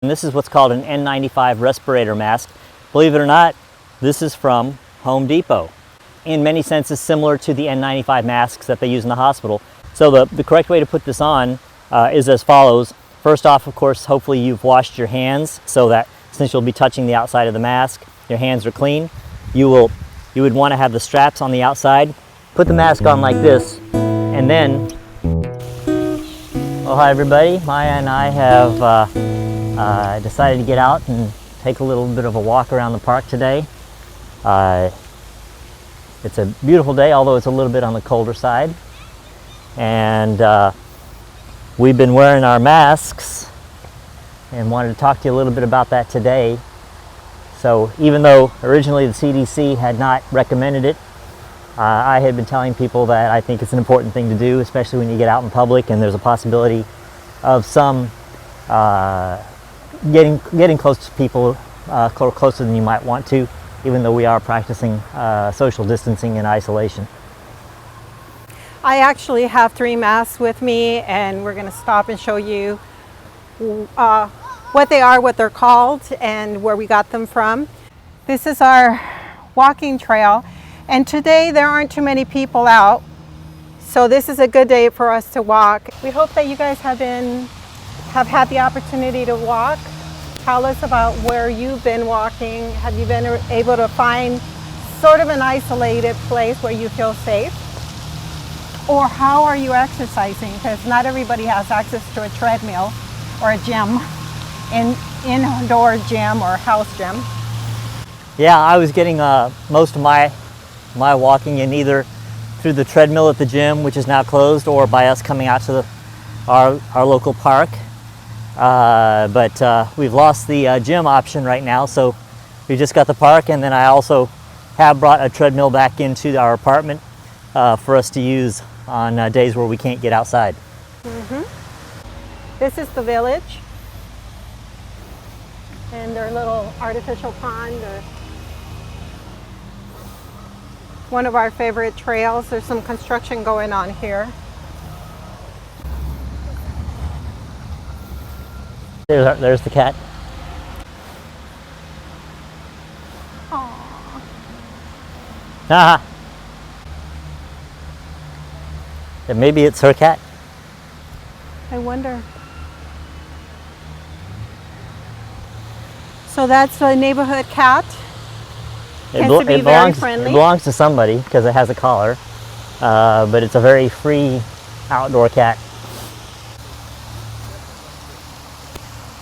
And this is what's called an N95 respirator mask. Believe it or not, this is from Home Depot. In many senses similar to the N95 masks that they use in the hospital. So the correct way to put this on is as follows. First off, of course, hopefully you've washed your hands so that since you'll be touching the outside of the mask, your hands are clean. You would want to have the straps on the outside. Put the mask on like this, and then, oh hi everybody, Maya and I have decided to get out and take a little bit of a walk around the park today. It's a beautiful day, although it's a little bit on the colder side. And we've been wearing our masks and wanted to talk to you a little bit about that today. So even though originally the CDC had not recommended it, I had been telling people that I think it's an important thing to do, especially when you get out in public and there's a possibility of some getting close to people, closer than you might want to, even though we are practicing social distancing and isolation. I actually have 3 masks with me, and we're going to stop and show you what they are, what they're called, and where we got them from. This is our walking trail, and today there aren't too many people out, so this is a good day for us to walk. We hope that you guys have had the opportunity to walk. Tell us about where you've been walking. Have you been able to find sort of an isolated place where you feel safe? Or how are you exercising? Because not everybody has access to a treadmill or a gym, an indoor gym or house gym. Yeah, I was getting most of my walking in either through the treadmill at the gym, which is now closed, or by us coming out to our local park. But we've lost the gym option right now, so we just got the park, and then I also have brought a treadmill back into our apartment for us to use on days where we can't get outside. This is the village, and their little artificial pond, or one of our favorite trails. There's some construction going on here. There's the cat. Aww. Haha. Maybe it's her cat. I wonder. So that's a neighborhood cat. Tends to be very friendly. It belongs to somebody because it has a collar, but it's a very free outdoor cat.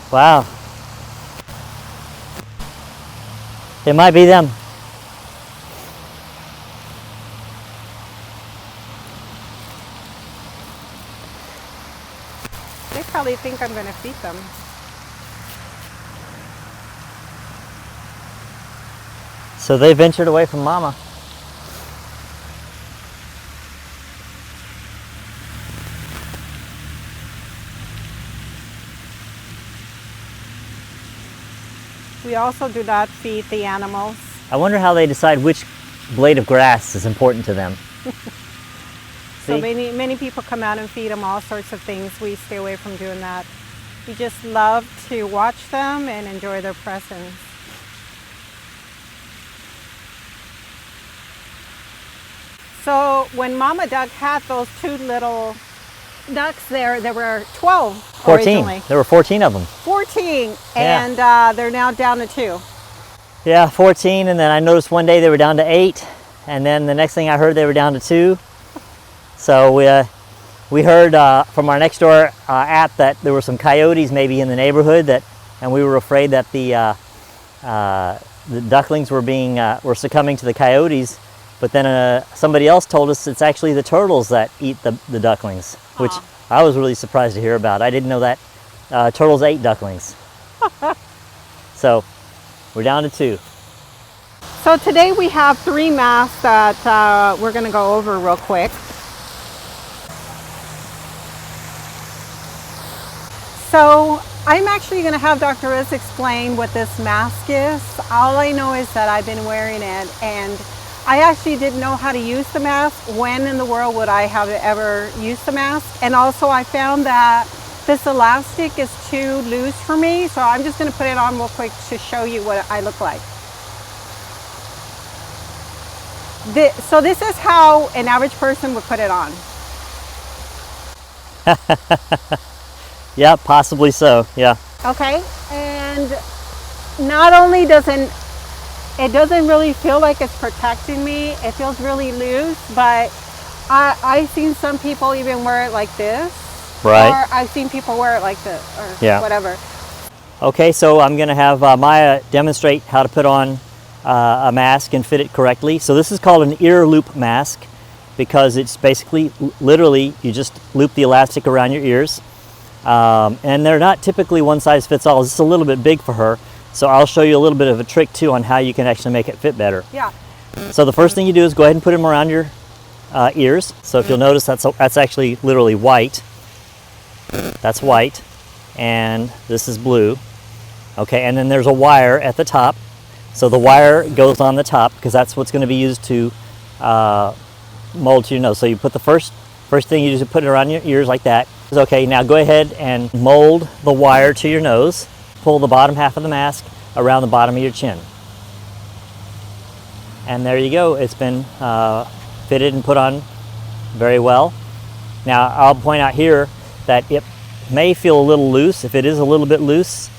Wow. It might be them. They probably think I'm going to feed them. So they ventured away from Mama. We also do not feed the animals. I wonder how they decide which blade of grass is important to them. So many people come out and feed them all sorts of things. We stay away from doing that. We just love to watch them and enjoy their presence. So when Mama Duck had those 2 little ducks there were 12 14. Originally. There were 14 of them. 14, Yeah. and they're now down to 2. Yeah, 14, and then I noticed one day they were down to 8, and then the next thing I heard they were down to 2. So we heard from our next door app that there were some coyotes maybe in the neighborhood, and we were afraid that the ducklings were succumbing to the coyotes. But then somebody else told us it's actually the turtles that eat the ducklings, which I was really surprised to hear about. I didn't know that turtles ate ducklings. So we're down to 2. So today we have 3 masks that we're going to go over real quick. So I'm actually going to have Dr. Riz explain what this mask is. All I know is that I've been wearing it, and I actually didn't know how to use the mask. When in the world would I have ever used the mask? And also I found that This elastic is too loose for me, so I'm just going to put it on real quick to show you what I look like. So this is how an average person would put it on. Yeah, possibly so, yeah. Okay, and not only doesn't really feel like it's protecting me, it feels really loose, but I've seen some people even wear it like this. Right. Or I've seen people wear it like this, or Yeah. whatever. Okay, so I'm going to have Maya demonstrate how to put on a mask and fit it correctly. So this is called an ear loop mask because it's basically, literally, you just loop the elastic around your ears. And they're not typically one size fits all. This is a little bit big for her. So I'll show you a little bit of a trick too on how you can actually make it fit better. Yeah. So the first thing you do is go ahead and put them around your ears. So if you'll notice, that's actually literally white. That's white, and this is blue. Okay, and then there's a wire at the top. So the wire goes on the top because that's what's going to be used to mold to your nose. So you put the first thing you do is put it around your ears like that. Okay, now go ahead and mold the wire to your nose. Pull the bottom half of the mask around the bottom of your chin. And there you go. It's been fitted and put on very well. Now I'll point out here that it may feel a little loose. If it is a little bit loose,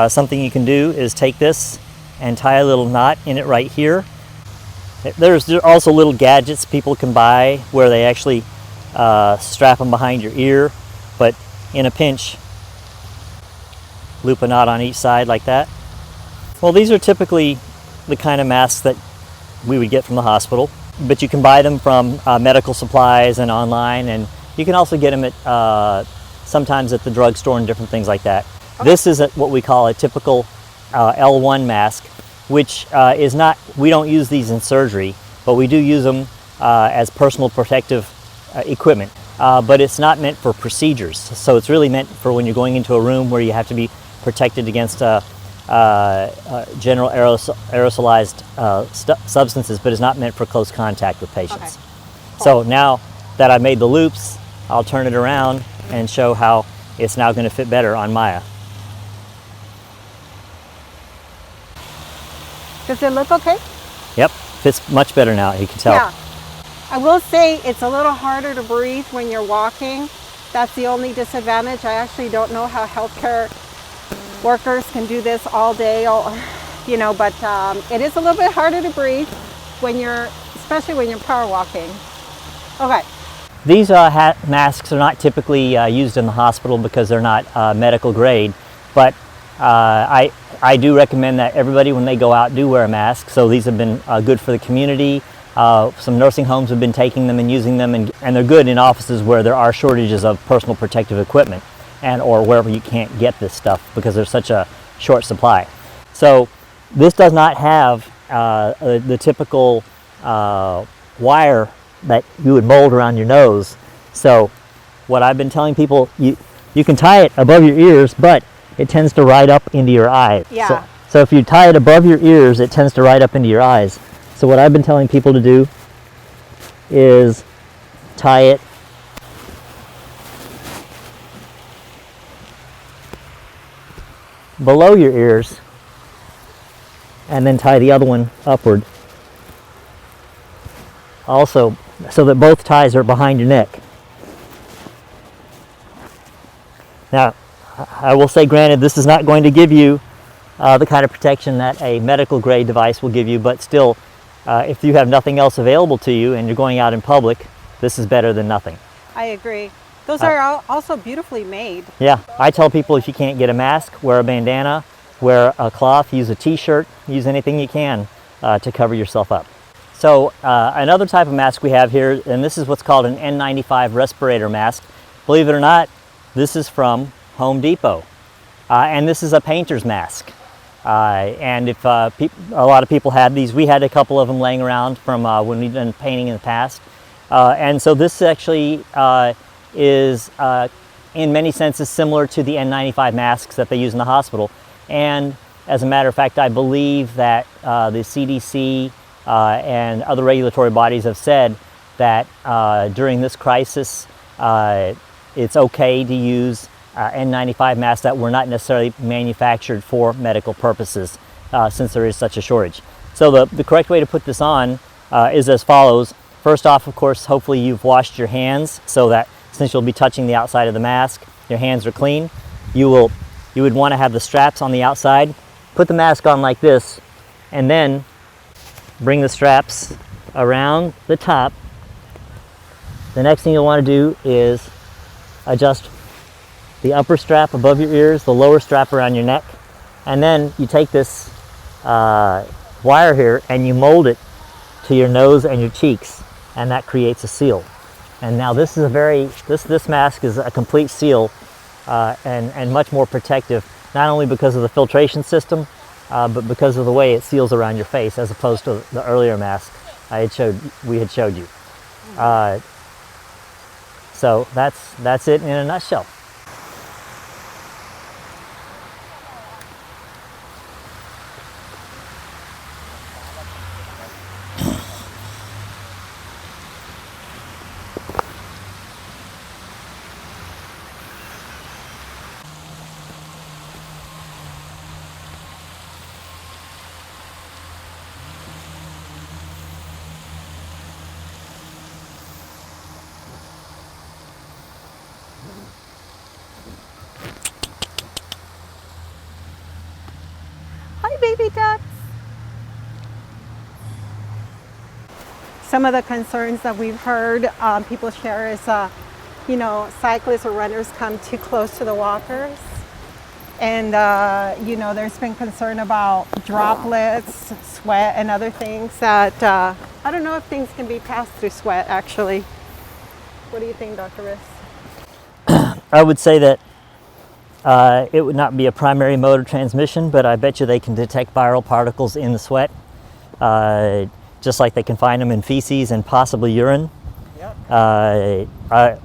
something you can do is take this and tie a little knot in it right here. There's also little gadgets people can buy where they actually strap them behind your ear, but in a pinch, loop a knot on each side like that. Well, these are typically the kind of masks that we would get from the hospital, but you can buy them from medical supplies and online, and you can also get them at sometimes at the drugstore and different things like that. Okay. This is what we call a typical L1 mask, which is not, we don't use these in surgery, but we do use them as personal protective equipment. But it's not meant for procedures. So it's really meant for when you're going into a room where you have to be protected against general aerosolized substances, but it's not meant for close contact with patients. Okay. So now that I've made the loops, I'll turn it around and show how it's now going to fit better on Maya. Does it look okay? Yep, fits much better now, you can tell. Yeah. I will say it's a little harder to breathe when you're walking. That's the only disadvantage. I actually don't know how healthcare workers can do this all day, but it is a little bit harder to breathe especially when you're power walking. Okay. These masks are not typically used in the hospital because they're not medical grade, but I do recommend that everybody, when they go out, do wear a mask. So these have been good for the community. Some nursing homes have been taking them and using them, and they're good in offices where there are shortages of personal protective equipment or wherever you can't get this stuff because there's such a short supply. So this does not have the typical wire that you would mold around your nose. So what I've been telling people, you can tie it above your ears, but it tends to ride up into your eyes. Yeah. So if you tie it above your ears, it tends to ride up into your eyes. So what I've been telling people to do is tie it below your ears and then tie the other one upward. Also, so that both ties are behind your neck. Now, I will say, granted, this is not going to give you the kind of protection that a medical grade device will give you, but still, if you have nothing else available to you and you're going out in public, this is better than nothing. I agree. Those are also beautifully made. Yeah, I tell people if you can't get a mask, wear a bandana, wear a cloth, use a t-shirt, use anything you can to cover yourself up. So another type of mask we have here, and this is what's called an N95 respirator mask. Believe it or not, this is from Home Depot. And this is a painter's mask. And if a lot of people had these, we had a couple of them laying around from when we've done painting in the past. And so this actually is in many senses similar to the N95 masks that they use in the hospital. And as a matter of fact, I believe that the CDC and other regulatory bodies have said that during this crisis, it's okay to use N95 masks that were not necessarily manufactured for medical purposes, since there is such a shortage. So the correct way to put this on is as follows. First off, of course, hopefully you've washed your hands, so that since you'll be touching the outside of the mask, your hands are clean. You would want to have the straps on the outside. Put the mask on like this, and then bring the straps around the top. The next thing you'll want to do is adjust the upper strap above your ears, the lower strap around your neck, and then you take this wire here and you mold it to your nose and your cheeks, and that creates a seal. And now this is this mask is a complete seal, and much more protective, not only because of the filtration system, but because of the way it seals around your face, as opposed to the earlier mask we had showed you. So that's it in a nutshell. Hi, baby ducks. Some of the concerns that we've heard people share is, cyclists or runners come too close to the walkers. And, there's been concern about droplets, sweat, and other things that, I don't know if things can be passed through sweat, actually. What do you think, Dr. Riss? I would say that it would not be a primary mode of transmission, but I bet you they can detect viral particles in the sweat, just like they can find them in feces and possibly urine. Yep.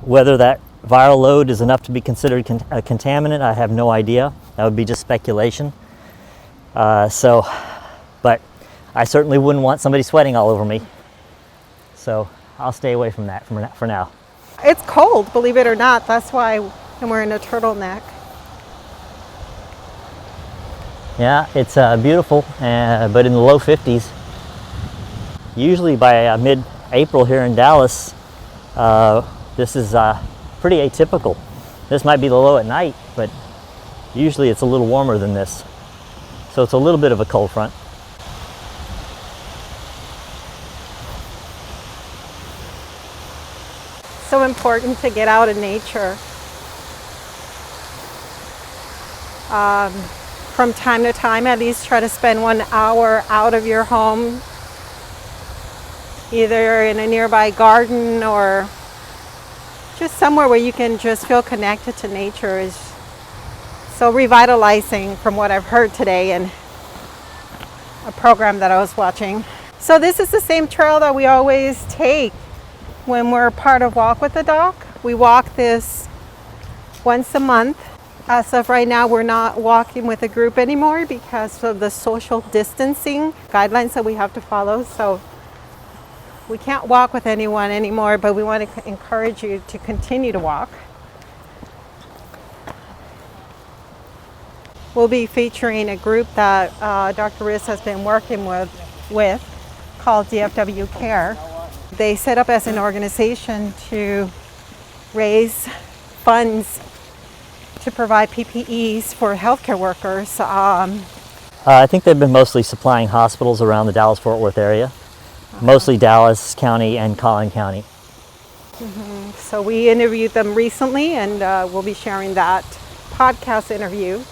Whether that viral load is enough to be considered a contaminant, I have no idea. That would be just speculation. But I certainly wouldn't want somebody sweating all over me. So I'll stay away from that for now. It's cold, believe it or not. That's why I'm wearing a turtleneck. Yeah, it's beautiful, but in the low 50s. Usually by mid-April here in Dallas, this is pretty atypical. This might be the low at night, but usually it's a little warmer than this. So it's a little bit of a cold front. So important to get out in nature. From time to time, at least try to spend 1 hour out of your home, either in a nearby garden or just somewhere where you can just feel connected to nature. Is so revitalizing, from what I've heard today in a program that I was watching. So this is the same trail that we always take when we're part of Walk with the Doc. We walk this once a month. As of right now, we're not walking with a group anymore because of the social distancing guidelines that we have to follow. So we can't walk with anyone anymore, but we want to encourage you to continue to walk. We'll be featuring a group that Dr. Riss has been working with called DFW Care. They set up as an organization to raise funds to provide PPEs for healthcare workers. I think they've been mostly supplying hospitals around the Dallas-Fort Worth area, mostly Dallas County and Collin County. Mm-hmm. So we interviewed them recently, and we'll be sharing that podcast interview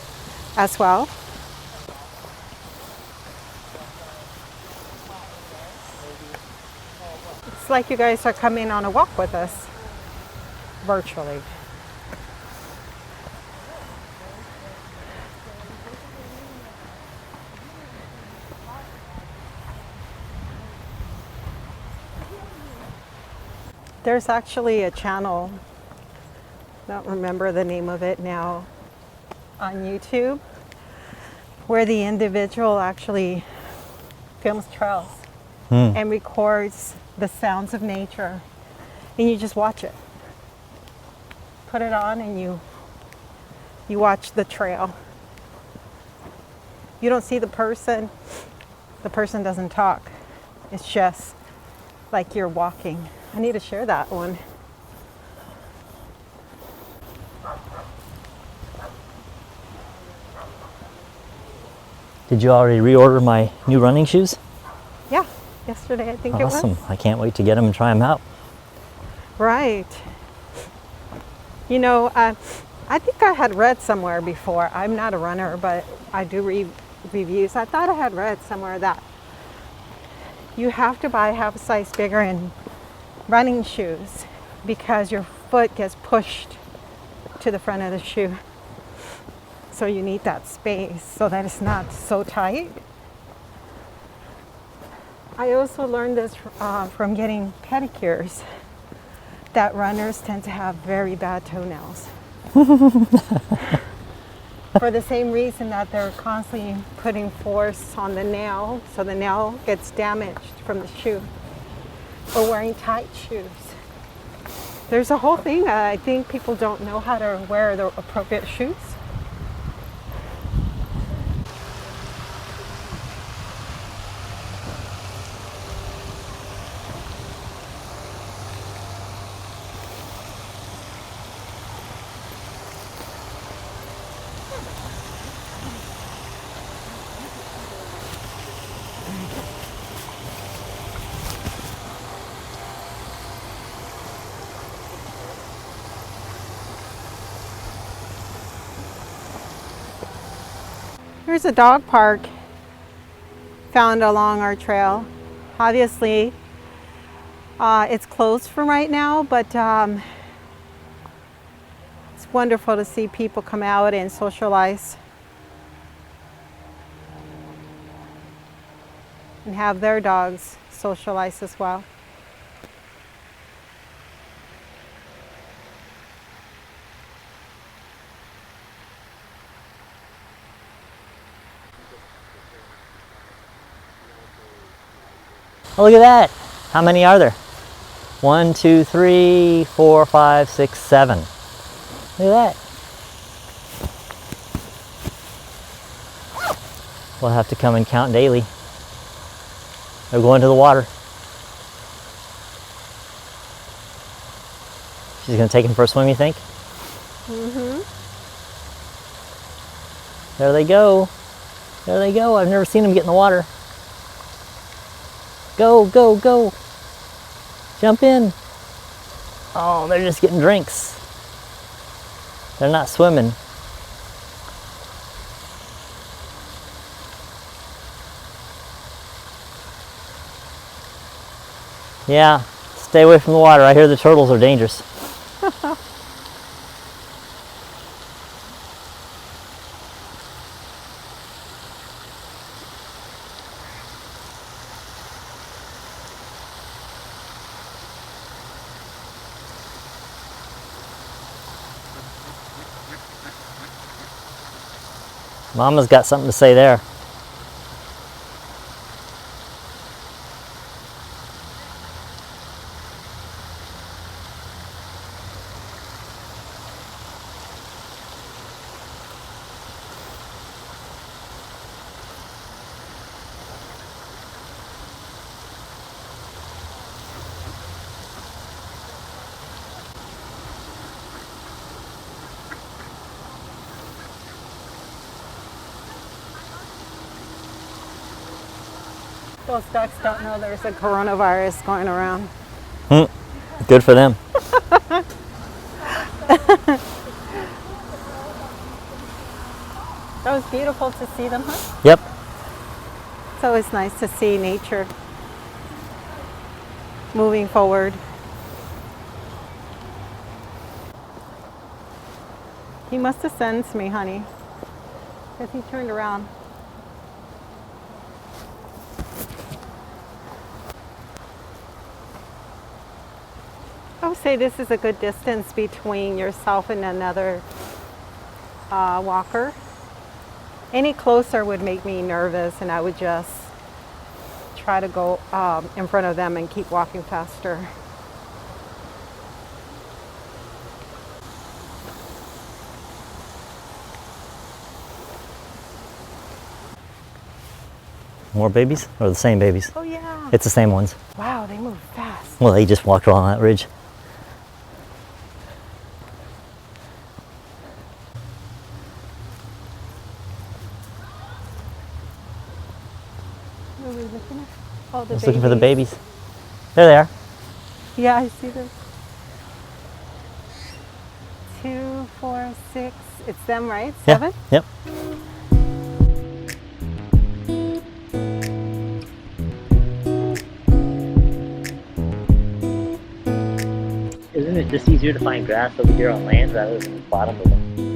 as well. It's like you guys are coming on a walk with us virtually. There's actually a channel, I don't remember the name of it now, on YouTube, where the individual actually films trails and records the sounds of nature, and you just watch it. Put it on and you You watch the trail. You don't see the person doesn't talk. It's just like you're walking. I need to share that one. Did you already reorder my new running shoes? Yeah, yesterday I think Awesome. it was. I can't wait to get them and try them out. Right. You know, I think I had read somewhere before. I'm not a runner, but I do read reviews. I thought I had read somewhere that you have to buy half a size bigger in running shoes because your foot gets pushed to the front of the shoe. So you need that space so that it's not so tight. I also learned this from getting pedicures, that runners tend to have very bad toenails. For the same reason that they're constantly putting force on the nail, so the nail gets damaged from the shoe, or wearing tight shoes. There's a whole thing. I think people don't know how to wear the appropriate shoes. Here's a dog park found along our trail. Obviously, it's closed for right now, but it's wonderful to see people come out and socialize and have their dogs socialize as well. Oh, look at that. How many are there? 1, 2, 3, 4, 5, 6, 7. Look at that. We'll have to come and count daily. They're going to the water. She's going to take him for a swim, you think? Mm-hmm. There they go. There they go. I've never seen them get in the water. Go, go, go. Jump in. Oh, they're just getting drinks. They're not swimming. Yeah, stay away from the water. I hear the turtles are dangerous. Mama's got something to say there. Those ducks don't know there's a coronavirus going around. Good for them. That was beautiful to see them, huh? Yep. It's always nice to see nature moving forward. He must have sensed me, honey, because he turned around. I would say this is a good distance between yourself and another walker. Any closer would make me nervous, and I would just try to go in front of them and keep walking faster. More babies? Or the same babies? Oh yeah. It's the same ones. Wow, they move fast. Well, they just walked along that ridge. What are we looking at? Oh, the Just looking for the babies. babies. There they are. Yeah, I see them. 2, 4, 6. It's them, right? 7? Yeah. Yep. Isn't it just easier to find grass over here on land rather than the bottom of them?